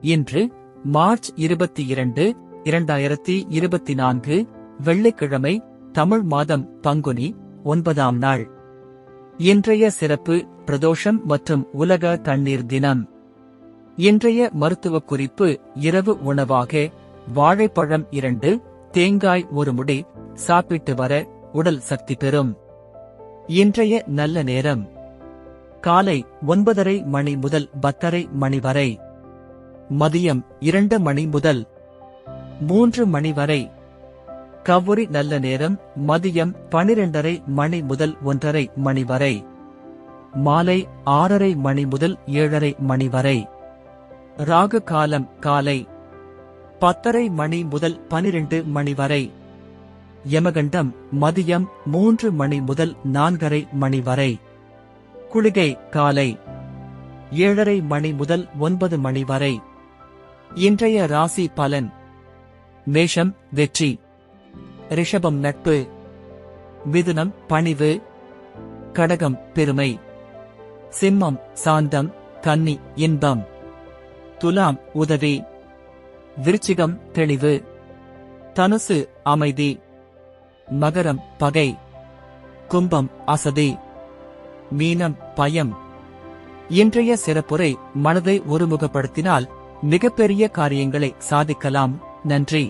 இன்று மார்ச் 22, 2024 வெள்ளிக்கிழமை, தமிழ் மாதம் பங்குனி 9ஆம் நாள். இன்றைய சிறப்பு பிரதோஷம் மற்றும் உலக தண்ணீர் தினம். இன்றைய மருத்துவ குறிப்பு: இரவு உணவாக வாழைப்பழம் 2, தேங்காய் 1 முடி சாப்பிட்டு வர உடல் சக்தி பெறும். இன்றைய நல்ல நேரம்: காலை 9:30 மணி முதல் 10:30 மணி வரை, மதியம் 2 மணி முதல் 3 மணி வரை. கவுரி நல்ல நேரம்: மதியம் 12:30 மணி முதல் 1:30 மணி வரை, மாலை 6:30 மணி முதல் 7:30 மணி வரை. ராகு காலம்: காலை 10:30 மணி முதல் 12 மணி வரை. யமகண்டம்: மதியம் 3 மணி முதல் 4:30 மணி வரை. குளிகை: காலை 7:30 மணி முதல் 9 மணி வரை. இன்றைய ராசி பலன்: மேஷம் வெற்றி, ரிஷபம் நட்பு, மிதுனம் பணிவு, கடகம் பெருமை, சிம்மம் சாந்தம், கன்னி இன்பம், துலாம் உதவி, விருச்சிகம் தெளிவு, தனுசு அமைதி, மகரம் பகை, கும்பம் அசதி, மீனம் பயம். இன்றைய சிறப்புரை: மனதை ஒருமுகப்படுத்தினால் மிகப்பெரிய காரியங்களை சாதிக்கலாம். நன்றி.